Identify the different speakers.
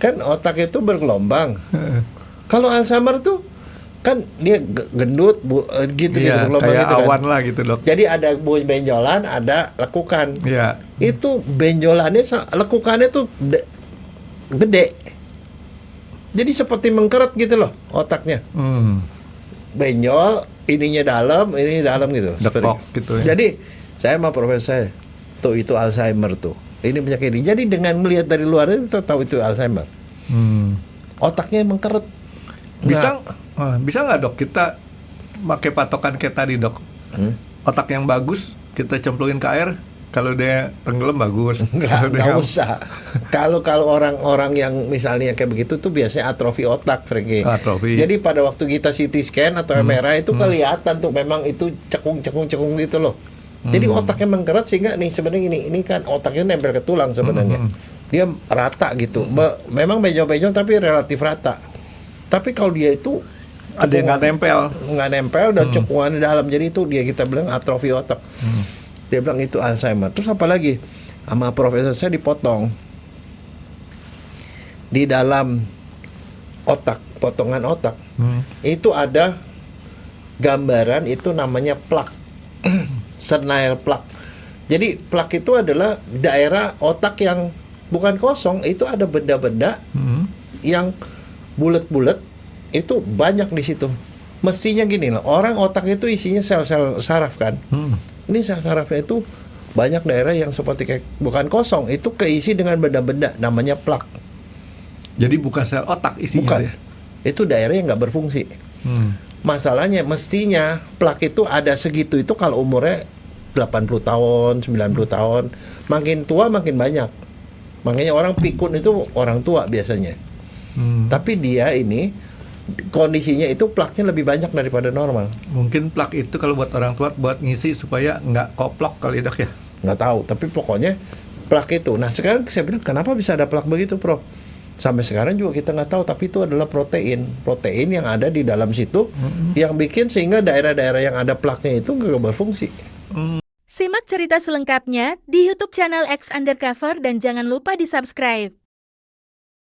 Speaker 1: Kan otak itu bergelombang. Kalau Alzheimer tuh kan dia gendut gitu
Speaker 2: Iya,
Speaker 1: bergelombang
Speaker 2: kayak
Speaker 1: gitu kan.
Speaker 2: awan lah gitu dok.
Speaker 1: Jadi ada benjolan, ada lekukan.
Speaker 2: Iya.
Speaker 1: Itu benjolannya, lekukannya tuh gede. Jadi seperti mengkeret gitu loh otaknya. Benjol, ininya dalam, ini dalam gitu.
Speaker 2: Dekok gitu ya.
Speaker 1: Jadi saya sama profesor saya, tuh itu Alzheimer tuh. Ini penyakit ini. Jadi dengan melihat dari luar itu tahu itu Alzheimer. Otaknya mengkeret.
Speaker 2: Bisa nggak dok kita pakai patokan kayak tadi dok? Otak yang bagus kita cemplungin ke air, kalau dia tenggelam bagus.
Speaker 1: Nggak usah. Kalau orang-orang yang misalnya kayak begitu tuh biasanya atrofi otak, Frankie.
Speaker 2: Atrofi.
Speaker 1: Jadi pada waktu kita CT scan atau MRI itu kelihatan tuh memang itu cekung gitu loh. Jadi otaknya mengkeret sehingga nih sebenarnya ini kan otaknya nempel ke tulang sebenarnya. Dia rata gitu. Memang benjol-benjol tapi relatif rata. Tapi kalau dia itu
Speaker 2: ada yang nggak
Speaker 1: nempel dan cekungan di dalam, jadi itu dia kita bilang atrofi otak. Dia bilang itu Alzheimer. Terus apa lagi? Sama profesor saya dipotong di dalam otak, potongan otak itu ada gambaran, itu namanya plak. Senile plaque. Jadi plaque itu adalah daerah otak yang bukan kosong, itu ada benda-benda yang bulat-bulat, itu banyak di situ. Mestinya gini loh, orang otak itu isinya sel-sel saraf kan. Ini sel sarafnya itu banyak daerah yang seperti kayak bukan kosong, itu keisi dengan benda-benda, namanya plaque.
Speaker 2: Jadi bukan sel otak isinya.
Speaker 1: Bukan.
Speaker 2: Ya?
Speaker 1: Itu daerah yang nggak berfungsi. Masalahnya mestinya plak itu ada segitu itu kalau umurnya 80 tahun, 90 tahun. Makin tua makin banyak. Makanya orang pikun itu orang tua biasanya. Tapi dia ini kondisinya itu plaknya lebih banyak daripada normal.
Speaker 2: Mungkin plak itu kalau buat orang tua buat ngisi supaya nggak koplok kali dok ya?
Speaker 1: Nggak tahu, tapi pokoknya plak itu. Nah sekarang saya bilang kenapa bisa ada plak begitu, Prof? Sampai sekarang juga kita nggak tahu, tapi itu adalah protein yang ada di dalam situ yang bikin sehingga daerah-daerah yang ada plaknya itu nggak berfungsi.
Speaker 3: Simak cerita selengkapnya di YouTube channel X Undercover dan jangan lupa di subscribe.